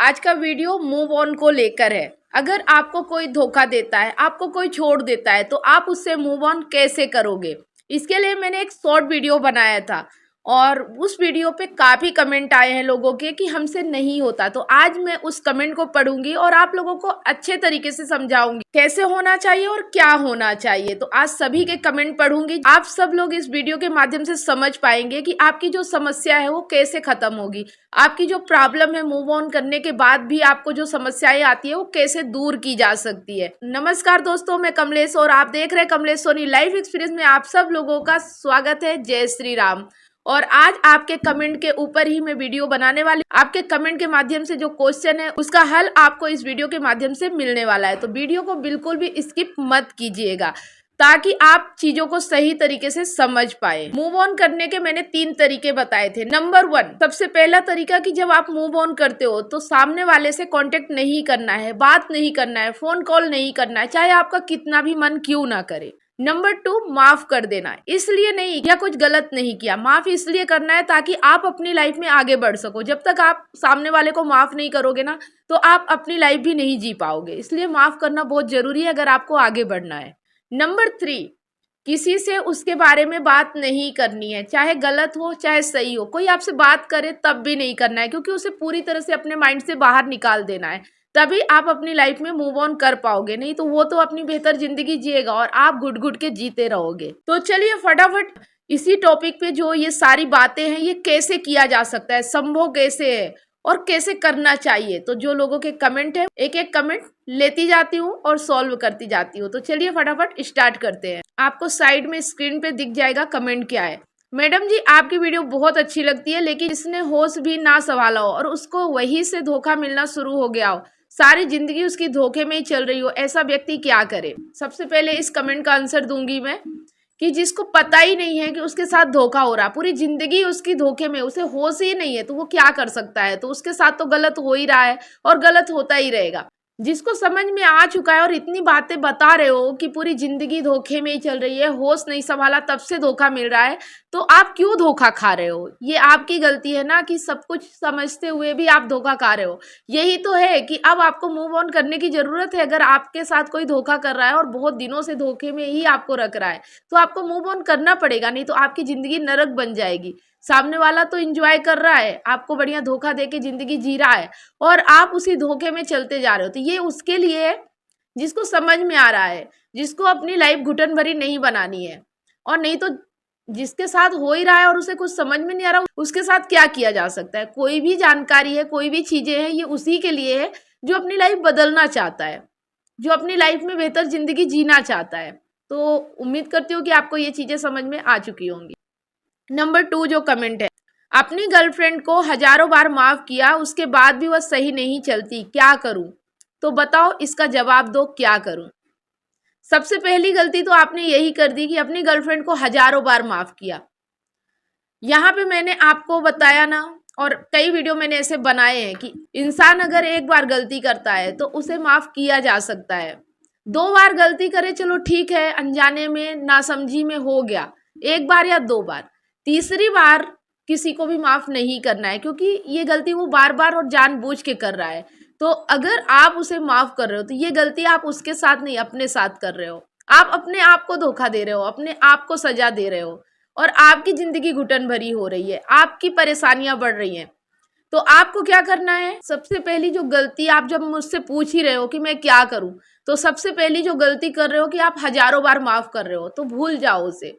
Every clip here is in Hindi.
आज का वीडियो मूव ऑन को लेकर है। अगर आपको कोई धोखा देता है, आपको कोई छोड़ देता है, तो आप उससे मूव ऑन कैसे करोगे? इसके लिए मैंने एक शॉर्ट वीडियो बनाया था और उस वीडियो पे काफ़ी कमेंट आए हैं लोगों के कि हमसे नहीं होता। तो आज मैं उस कमेंट को पढ़ूंगी और आप लोगों को अच्छे तरीके से समझाऊंगी कैसे होना चाहिए और क्या होना चाहिए। तो आज सभी के कमेंट पढ़ूंगी। आप सब लोग इस वीडियो के माध्यम से समझ पाएंगे कि आपकी जो समस्या है वो कैसे खत्म होगी, आपकी जो प्रॉब्लम है मूव ऑन करने के बाद भी आपको जो समस्याएं आती है वो कैसे दूर की जा सकती है। नमस्कार दोस्तों, मैं कमलेश और आप देख रहे हैं कमलेश सोनी लाइफ एक्सपीरियंस में आप सब लोगों का स्वागत है। जय श्री राम। और आज आपके कमेंट के ऊपर ही मैं वीडियो बनाने वाली। आपके कमेंट के माध्यम से जो क्वेश्चन है उसका हल आपको इस वीडियो के माध्यम से मिलने वाला है। तो वीडियो को बिल्कुल भी स्किप मत कीजिएगा ताकि आप चीजों को सही तरीके से समझ पाए। मूव ऑन करने के मैंने 3 तरीके बताए थे। नंबर 1, सबसे पहला तरीका कि जब आप मूव ऑन करते हो तो सामने वाले से कांटेक्ट नहीं करना है, बात नहीं करना है, फोन कॉल नहीं करना है, चाहे आपका कितना भी मन क्यों ना करे। नंबर 2, माफ कर देना। इसलिए नहीं या कुछ गलत नहीं किया, माफ इसलिए करना है ताकि आप अपनी लाइफ में आगे बढ़ सको। जब तक आप सामने वाले को माफ नहीं करोगे ना तो आप अपनी लाइफ भी नहीं जी पाओगे। इसलिए माफ करना बहुत जरूरी है अगर आपको आगे बढ़ना है। नंबर 3, किसी से उसके बारे में बात नहीं करनी है, चाहे गलत हो चाहे सही हो। कोई आपसे बात करे तब भी नहीं करना है, क्योंकि उसे पूरी तरह से अपने माइंड से बाहर निकाल देना है। तभी आप अपनी लाइफ में मूव ऑन कर पाओगे, नहीं तो वो तो अपनी बेहतर जिंदगी जिएगा और आप घुट घुट के जीते रहोगे। तो चलिए फटाफट इसी टॉपिक पे जो ये सारी बातें हैं ये कैसे किया जा सकता है, संभव कैसे है और कैसे करना चाहिए। तो जो लोगों के कमेंट है एक एक कमेंट लेती जाती हूँ और सॉल्व करती जाती हूँ। तो चलिए फटाफट स्टार्ट करते हैं। आपको साइड में स्क्रीन पे दिख जाएगा कमेंट क्या है। मैडम जी, आपकी वीडियो बहुत अच्छी लगती है, लेकिन इसने होश भी ना संभाला हो और उसको वही से धोखा मिलना शुरू हो गया हो, सारी जिंदगी उसकी धोखे में ही चल रही हो, ऐसा व्यक्ति क्या करे? सबसे पहले इस कमेंट का आंसर दूंगी मैं कि जिसको पता ही नहीं है कि उसके साथ धोखा हो रहा, पूरी जिंदगी उसकी धोखे में, उसे होश ही नहीं है, तो वो क्या कर सकता है? तो उसके साथ तो गलत हो ही रहा है और गलत होता ही रहेगा। जिसको समझ में आ चुका है और इतनी बातें बता रहे हो कि पूरी जिंदगी धोखे में ही चल रही है, होश नहीं संभाला तब से धोखा मिल रहा है, तो आप क्यों धोखा खा रहे हो? ये आपकी गलती है ना कि सब कुछ समझते हुए भी आप धोखा खा रहे हो। यही तो है कि अब आपको मूव ऑन करने की जरूरत है। अगर आपके साथ कोई धोखा कर रहा है और बहुत दिनों से धोखे में ही आपको रख रहा है तो आपको मूव ऑन करना पड़ेगा, नहीं तो आपकी जिंदगी नरक बन जाएगी। सामने वाला तो एंजॉय कर रहा है, आपको बढ़िया धोखा देके जिंदगी जी रहा है और आप उसी धोखे में चलते जा रहे हो। तो ये उसके लिए है जिसको समझ में आ रहा है, जिसको अपनी लाइफ घुटन भरी नहीं बनानी है। और नहीं तो जिसके साथ हो ही रहा है और उसे कुछ समझ में नहीं आ रहा उसके साथ क्या किया जा सकता है? कोई भी जानकारी है, कोई भी चीजें हैं, ये उसी के लिए है जो अपनी लाइफ बदलना चाहता है, जो अपनी लाइफ में बेहतर जिंदगी जीना चाहता है। तो उम्मीद करती हूँ कि आपको ये चीजें समझ में आ चुकी होंगी। नंबर 2 जो कमेंट है, अपनी गर्लफ्रेंड को हजारों बार माफ किया, उसके बाद भी वह सही नहीं चलती, क्या करूं? तो बताओ, इसका जवाब दो, क्या करूं? सबसे पहली गलती तो आपने यही कर दी कि अपनी गर्लफ्रेंड को हजारों बार माफ किया। यहाँ पे मैंने आपको बताया ना, और कई वीडियो मैंने ऐसे बनाए हैं कि इंसान अगर एक बार गलती करता है तो उसे माफ किया जा सकता है। 2 बार गलती करे चलो ठीक है, अनजाने में नासमझी में हो गया, 1 बार या 2 बार, तीसरी बार किसी को भी माफ नहीं करना है, क्योंकि ये गलती वो बार बार और जानबूझ के कर रहा है। तो अगर आप उसे माफ कर रहे हो तो ये गलती आप उसके साथ नहीं अपने साथ कर रहे हो। आप अपने आप को धोखा दे रहे हो, अपने आप को सजा दे रहे हो और आपकी जिंदगी घुटन भरी हो रही है, आपकी परेशानियां बढ़ रही हैं। तो आपको क्या करना है? सबसे पहली जो गलती, आप जब मुझसे पूछ ही रहे हो कि मैं क्या करूं, तो सबसे पहली जो गलती कर रहे हो कि आप हजारों बार माफ कर रहे हो, तो भूल जाओ उसे।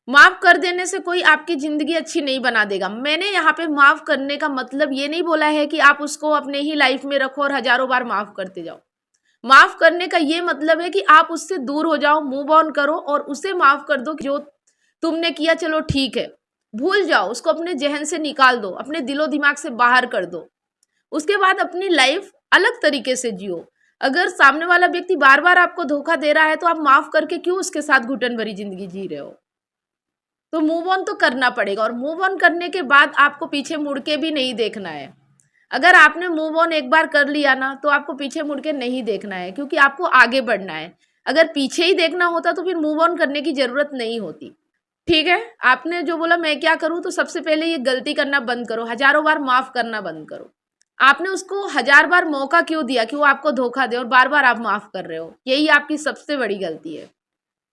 माफ कर देने से कोई आपकी जिंदगी अच्छी नहीं बना देगा। मैंने यहाँ पे माफ करने का मतलब ये नहीं बोला है कि आप उसको अपने ही लाइफ में रखो और हजारों बार माफ करते जाओ। माफ करने का ये मतलब है कि आप उससे दूर हो जाओ, मूव ऑन करो और उसे माफ कर दो। जो तुमने किया चलो ठीक है, भूल जाओ, उसको अपने जहन से निकाल दो, अपने दिलो दिमाग से बाहर कर दो। उसके बाद अपनी लाइफ अलग तरीके से जियो। अगर सामने वाला व्यक्ति बार बार आपको धोखा दे रहा है तो आप माफ करके क्यों उसके साथ घुटन भरी जिंदगी जी रहे हो? तो मूव ऑन तो करना पड़ेगा और मूव ऑन करने के बाद आपको पीछे मुड़ के भी नहीं देखना है। अगर आपने मूव ऑन एक बार कर लिया ना तो आपको पीछे मुड़ के नहीं देखना है, क्योंकि आपको आगे बढ़ना है। अगर पीछे ही देखना होता तो फिर मूव ऑन करने की जरूरत नहीं होती। ठीक है, आपने जो बोला मैं क्या करूं, तो सबसे पहले ये गलती करना बंद करो, हजारों बार माफ करना बंद करो। आपने उसको 1000 बार मौका क्यों दिया कि वो आपको धोखा दे और बार बार आप माफ कर रहे हो? यही आपकी सबसे बड़ी गलती है।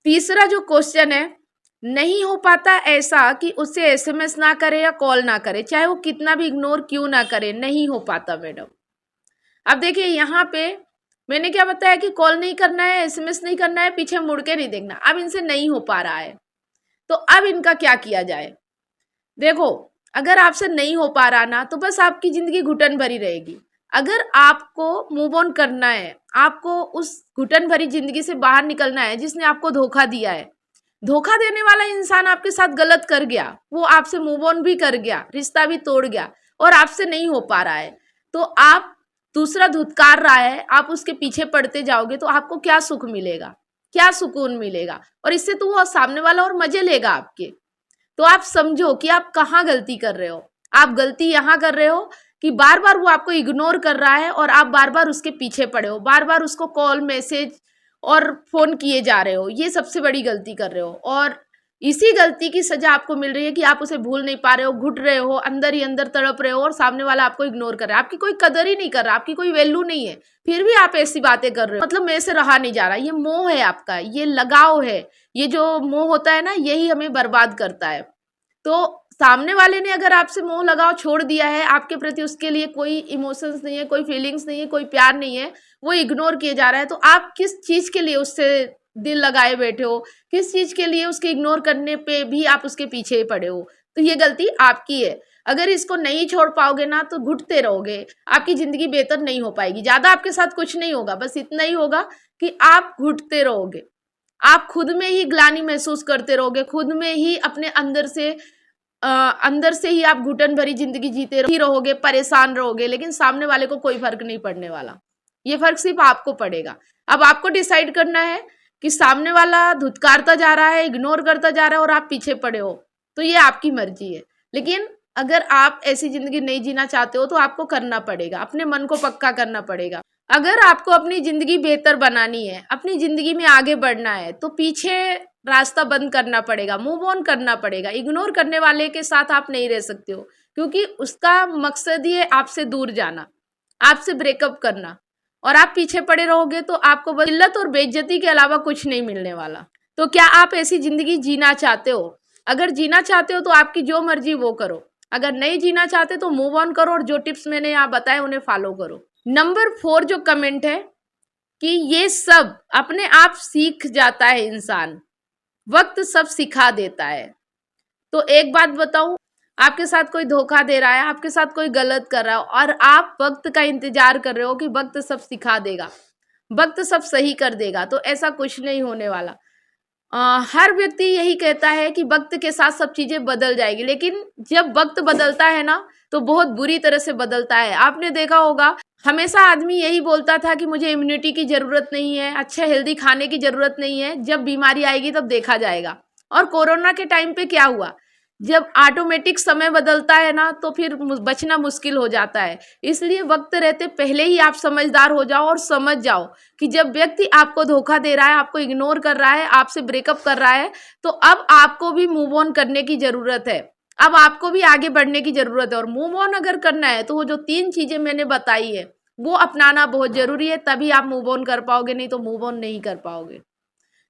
तीसरा जो क्वेश्चन है, नहीं हो पाता ऐसा कि उससे एसएमएस ना करे या कॉल ना करे, चाहे वो कितना भी इग्नोर क्यों ना करे, नहीं हो पाता मैडम। अब देखिए यहाँ पे मैंने क्या बताया कि कॉल नहीं करना है, एसएमएस नहीं करना है, पीछे मुड़ के नहीं देखना। अब इनसे नहीं हो पा रहा है तो अब इनका क्या किया जाए? देखो, अगर आपसे नहीं हो पा रहा ना तो बस आपकी जिंदगी घुटन भरी रहेगी। अगर आपको मूव ऑन करना है, आपको उस घुटन भरी जिंदगी से बाहर निकलना है जिसने आपको धोखा दिया है, धोखा देने वाला इंसान आपके साथ गलत कर गया, वो आपसे मूव ऑन भी कर गया, रिश्ता भी तोड़ गया और आपसे नहीं हो पा रहा है, तो आप दूसरा धुतकार रहा है, आप उसके पीछे पड़ते जाओगे तो आपको क्या सुख मिलेगा, क्या सुकून मिलेगा? और इससे तो वो सामने वाला और मजे लेगा आपके। तो आप समझो कि आप कहाँ गलती कर रहे हो। आप गलती यहाँ कर रहे हो कि बार बार वो आपको इग्नोर कर रहा है और आप बार बार उसके पीछे पड़े हो, बार बार उसको कॉल मैसेज और फोन किए जा रहे हो। ये सबसे बड़ी गलती कर रहे हो और इसी गलती की सजा आपको मिल रही है कि आप उसे भूल नहीं पा रहे हो, घुट रहे हो, अंदर ही अंदर तड़प रहे हो और सामने वाला आपको इग्नोर कर रहा है, आपकी कोई कदर ही नहीं कर रहा, आपकी कोई वैल्यू नहीं है, फिर भी आप ऐसी बातें कर रहे हो। मतलब मेरे से रहा नहीं जा रहा। ये मोह है आपका, ये लगाव है। ये जो मोह होता है ना, यही हमें बर्बाद करता है। तो सामने वाले ने अगर आपसे मोह लगाव छोड़ दिया है, आपके प्रति उसके लिए कोई इमोशंस नहीं है, कोई फीलिंग्स नहीं है, कोई प्यार नहीं है, वो इग्नोर किए जा रहा है, तो आप किस चीज के लिए उससे दिल लगाए बैठे हो? किस चीज के लिए उसके इग्नोर करने पे भी आप उसके पीछे ही पड़े हो? तो ये गलती आपकी है। अगर इसको नहीं छोड़ पाओगे ना तो घुटते रहोगे, आपकी जिंदगी बेहतर नहीं हो पाएगी। ज्यादा आपके साथ कुछ नहीं होगा, बस इतना ही होगा कि आप घुटते रहोगे, आप खुद में ही ग्लानि महसूस करते रहोगे, खुद में ही अपने अंदर से ही आप घुटन भरी जिंदगी जीते रहोगे, परेशान रहोगे, लेकिन सामने वाले को कोई फर्क नहीं पड़ने वाला। ये फर्क सिर्फ आपको पड़ेगा। अब आपको डिसाइड करना है कि सामने वाला धुतकारता जा रहा है, इग्नोर करता जा रहा है और आप पीछे पड़े हो, तो ये आपकी मर्जी है। लेकिन अगर आप ऐसी जिंदगी नहीं जीना चाहते हो तो आपको करना पड़ेगा, अपने मन को पक्का करना पड़ेगा। अगर आपको अपनी जिंदगी बेहतर बनानी है, अपनी जिंदगी में आगे बढ़ना है, तो पीछे रास्ता बंद करना पड़ेगा, मूव ऑन करना पड़ेगा। इग्नोर करने वाले के साथ आप नहीं रह सकते हो, क्योंकि उसका मकसद ही है आपसे दूर जाना, आपसे ब्रेकअप करना, और आप पीछे पड़े रहोगे तो आपको बस इल्लत और बेइज्जती के अलावा कुछ नहीं मिलने वाला। तो क्या आप ऐसी जिंदगी जीना चाहते हो? अगर जीना चाहते हो तो आपकी जो मर्जी वो करो, अगर नहीं जीना चाहते तो मूव ऑन करो और जो टिप्स मैंने यहाँ बताए उन्हें फॉलो करो। नंबर 4 जो कमेंट है कि ये सब अपने आप सीख जाता है इंसान, वक्त सब सिखा देता है। तो एक बात बताऊं, आपके साथ कोई धोखा दे रहा है, आपके साथ कोई गलत कर रहा है और आप वक्त का इंतजार कर रहे हो कि वक्त सब सिखा देगा, वक्त सब सही कर देगा, तो ऐसा कुछ नहीं होने वाला। हर व्यक्ति यही कहता है कि वक्त के साथ सब चीजें बदल जाएगी, लेकिन जब वक्त बदलता है ना तो बहुत बुरी तरह से बदलता है। आपने देखा होगा, हमेशा आदमी यही बोलता था कि मुझे इम्यूनिटी की जरूरत नहीं है, अच्छा हेल्दी खाने की जरूरत नहीं है, जब बीमारी आएगी तब देखा जाएगा। और कोरोना के टाइम पे क्या हुआ, जब ऑटोमेटिक समय बदलता है ना तो फिर बचना मुश्किल हो जाता है। इसलिए वक्त रहते पहले ही आप समझदार हो जाओ और समझ जाओ कि जब व्यक्ति आपको धोखा दे रहा है, आपको इग्नोर कर रहा है, आपसे ब्रेकअप कर रहा है, तो अब आपको भी मूव ऑन करने की जरूरत है, अब आपको भी आगे बढ़ने की जरूरत है। और मूव ऑन अगर करना है तो वो जो 3 चीजें मैंने बताई है वो अपनाना बहुत जरूरी है, तभी आप मूव ऑन कर पाओगे, नहीं तो मूव ऑन नहीं कर पाओगे।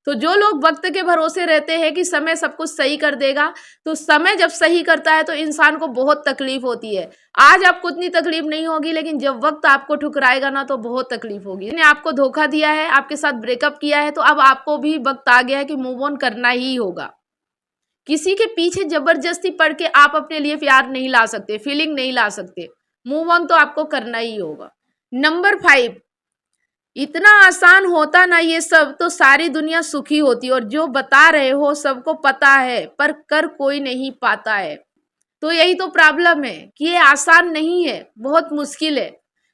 तो जो लोग वक्त के भरोसे रहते हैं कि समय सब कुछ सही कर देगा, तो समय जब सही करता है तो इंसान को बहुत तकलीफ होती है। आज आपको उतनी तकलीफ नहीं होगी, लेकिन जब वक्त आपको ठुकराएगा ना तो बहुत तकलीफ होगी। जिसने आपको धोखा दिया है, आपके साथ ब्रेकअप किया है, तो अब आपको भी वक्त आ गया है कि मूव ऑन करना ही होगा। किसी के पीछे जबरदस्ती पड़ के आप अपने लिए प्यार नहीं ला सकते, फीलिंग नहीं ला सकते। मूव ऑन तो आपको करना ही होगा। नंबर 5, इतना आसान होता ना ये सब तो सारी दुनिया सुखी होती, और जो बता रहे हो सबको पता है पर कर कोई नहीं पाता है। तो यही तो प्रॉब्लम है कि ये आसान नहीं है, बहुत मुश्किल है,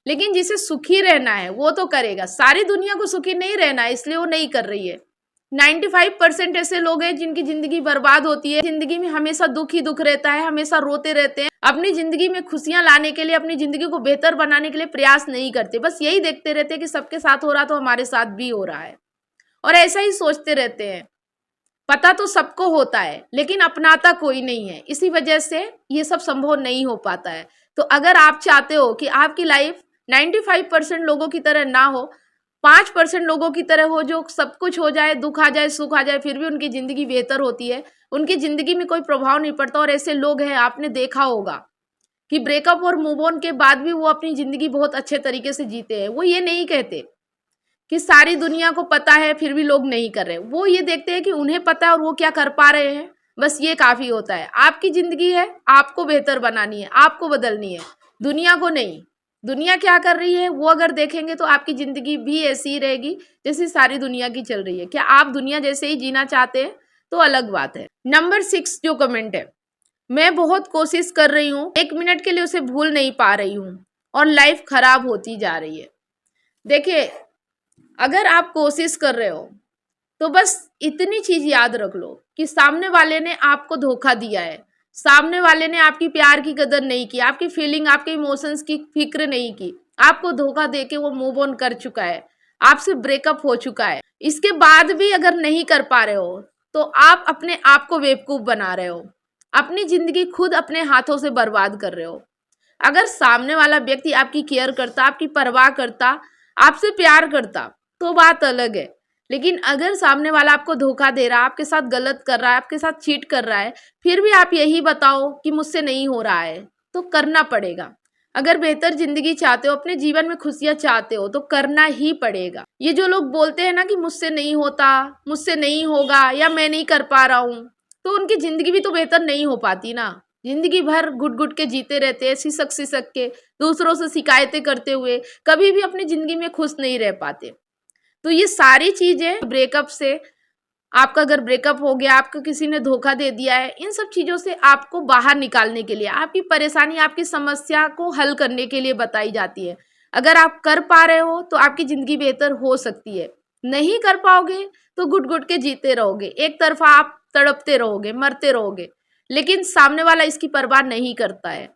लेकिन जिसे सुखी रहना है वो तो करेगा। सारी दुनिया को सुखी नहीं रहना है, इसलिए वो नहीं कर रही है। 95% ऐसे लोग हैं जिनकी जिंदगी बर्बाद होती है, जिंदगी में हमेशा दुख ही दुख रहता है, हमेशा रोते रहते हैं, अपनी जिंदगी में खुशियां लाने के लिए, अपनी जिंदगी को बेहतर बनाने के लिए प्रयास नहीं करते, बस यही देखते रहते हैं कि सबके साथ हो रहा तो हमारे साथ भी हो रहा है, और ऐसा ही सोचते रहते हैं। पता तो सबको होता है लेकिन अपनाता कोई नहीं है, इसी वजह से ये सब संभव नहीं हो पाता है। तो अगर आप चाहते हो कि आपकी लाइफ 95% लोगों की तरह ना हो, 5% लोगों की तरह हो जो सब कुछ हो जाए, दुख आ जाए, सुख आ जाए, फिर भी उनकी जिंदगी बेहतर होती है, उनकी जिंदगी में कोई प्रभाव नहीं पड़ता। और ऐसे लोग हैं, आपने देखा होगा कि ब्रेकअप और मूव ऑन के बाद भी वो अपनी जिंदगी बहुत अच्छे तरीके से जीते हैं। वो ये नहीं कहते कि सारी दुनिया को पता है फिर भी लोग नहीं कर रहे, वो ये देखते हैं कि उन्हें पता है और वो क्या कर पा रहे हैं, बस ये काफी होता है। आपकी जिंदगी है, आपको बेहतर बनानी है, आपको बदलनी है, दुनिया को नहीं। दुनिया क्या कर रही है वो अगर देखेंगे तो आपकी जिंदगी भी ऐसी ही रहेगी जैसी सारी दुनिया की चल रही है। क्या आप दुनिया जैसे ही जीना चाहते हैं तो अलग बात है। नंबर 6 जो कमेंट है, मैं बहुत कोशिश कर रही हूँ, 1 मिनट के लिए उसे भूल नहीं पा रही हूँ और लाइफ खराब होती जा रही है। देखिए, अगर आप कोशिश कर रहे हो तो बस इतनी चीज याद रख लो कि सामने वाले ने आपको धोखा दिया है, सामने वाले ने आपकी प्यार की कदर नहीं की, आपकी फीलिंग, आपके इमोशंस की फिक्र नहीं की, आपको धोखा देके वो मूव ऑन कर चुका है, आपसे ब्रेकअप हो चुका है। इसके बाद भी अगर नहीं कर पा रहे हो तो आप अपने आप को बेवकूफ बना रहे हो, अपनी जिंदगी खुद अपने हाथों से बर्बाद कर रहे हो। अगर सामने वाला व्यक्ति आपकी केयर करता, आपकी परवाह करता, आपसे प्यार करता तो बात अलग है। लेकिन अगर सामने वाला आपको धोखा दे रहा है, आपके साथ गलत कर रहा है, आपके साथ चीट कर रहा है, फिर भी आप यही बताओ कि मुझसे नहीं हो रहा है, तो करना पड़ेगा। अगर बेहतर जिंदगी चाहते हो, अपने जीवन में खुशियां चाहते हो तो करना ही पड़ेगा। ये जो लोग बोलते हैं ना कि मुझसे नहीं होता, मुझसे नहीं होगा या मैं नहीं कर पा रहा हूँ, तो उनकी जिंदगी भी तो बेहतर नहीं हो पाती ना। जिंदगी भर घुट घुट के जीते रहते हैं, सिसक सिसक के, दूसरों से शिकायतें करते हुए, कभी भी अपनी जिंदगी में खुश नहीं रह पाते। तो ये सारी चीजें ब्रेकअप से, आपका अगर ब्रेकअप हो गया, आपको किसी ने धोखा दे दिया है, इन सब चीजों से आपको बाहर निकालने के लिए, आपकी परेशानी, आपकी समस्या को हल करने के लिए बताई जाती है। अगर आप कर पा रहे हो तो आपकी जिंदगी बेहतर हो सकती है, नहीं कर पाओगे तो घुट घुट के जीते रहोगे, एक तरफा आप तड़पते रहोगे, मरते रहोगे। लेकिन सामने वाला इसकी परवाह नहीं करता है।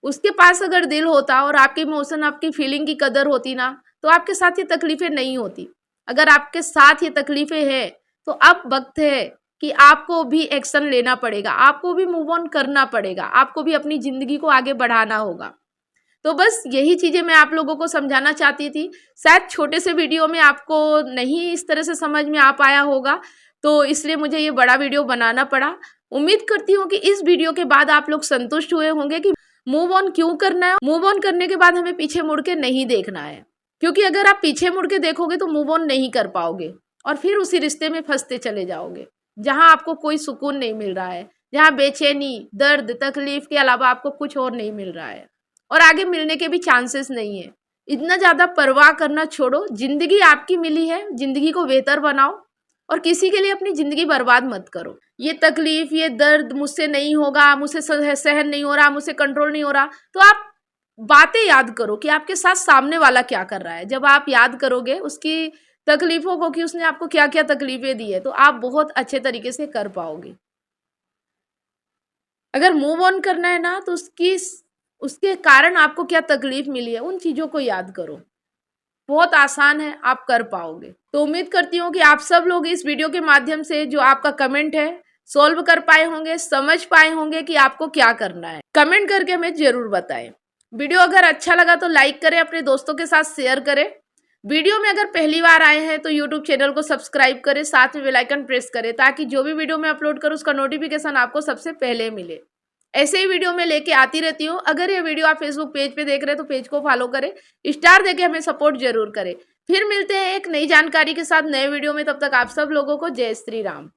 उसके पास अगर दिल होता और आपके इमोशन, आपकी फीलिंग की कदर होती ना, तो आपके साथ ये तकलीफें नहीं होती। अगर आपके साथ ये तकलीफें हैं तो अब वक्त है कि आपको भी एक्शन लेना पड़ेगा, आपको भी मूव ऑन करना पड़ेगा, आपको भी अपनी जिंदगी को आगे बढ़ाना होगा। तो बस यही चीजें मैं आप लोगों को समझाना चाहती थी। शायद छोटे से वीडियो में आपको नहीं इस तरह से समझ में आ पाया होगा, तो इसलिए मुझे ये बड़ा वीडियो बनाना पड़ा। उम्मीद करती हूँ कि इस वीडियो के बाद आप लोग संतुष्ट हुए होंगे कि मूव ऑन क्यों करना है। मूव ऑन करने के बाद हमें पीछे मुड़ के नहीं देखना है, क्योंकि अगर आप पीछे मुड़ के देखोगे तो मूव ऑन नहीं कर पाओगे और फिर उसी रिश्ते में फंसते चले जाओगे जहां आपको कोई सुकून नहीं मिल रहा है, जहां बेचैनी, दर्द, तकलीफ के अलावा आपको कुछ और नहीं मिल रहा है और आगे मिलने के भी चांसेस नहीं है। इतना ज्यादा परवाह करना छोड़ो, जिंदगी आपकी मिली है, जिंदगी को बेहतर बनाओ और किसी के लिए अपनी जिंदगी बर्बाद मत करो। ये तकलीफ, ये दर्द, मुझसे नहीं होगा, मुझसे सहन नहीं हो रहा, मुझसे कंट्रोल नहीं हो रहा, तो आप बातें याद करो कि आपके साथ सामने वाला क्या कर रहा है। जब आप याद करोगे उसकी तकलीफों को कि उसने आपको क्या क्या तकलीफें दी है, तो आप बहुत अच्छे तरीके से कर पाओगे। अगर मूव ऑन करना है ना तो उसके कारण आपको क्या तकलीफ मिली है, उन चीजों को याद करो। बहुत आसान है, आप कर पाओगे। तो उम्मीद करती हूँ कि आप सब लोग इस वीडियो के माध्यम से जो आपका कमेंट है सॉल्व कर पाए होंगे, समझ पाए होंगे कि आपको क्या करना है। कमेंट करके हमें जरूर बताएं। वीडियो अगर अच्छा लगा तो लाइक करें, अपने दोस्तों के साथ शेयर करें। वीडियो में अगर पहली बार आए हैं तो यूट्यूब चैनल को सब्सक्राइब करें, साथ में बेल आइकन प्रेस करें ताकि जो भी वीडियो मैं अपलोड करूँ उसका नोटिफिकेशन आपको सबसे पहले मिले। ऐसे ही वीडियो मैं लेके आती रहती हूँ। अगर ये वीडियो आप फेसबुक पेज पे देख रहे हैं तो पेज को फॉलो करें, स्टार देके हमें सपोर्ट जरूर करें। फिर मिलते हैं एक नई जानकारी के साथ नए वीडियो में, तब तक आप सब लोगों को जय श्री राम।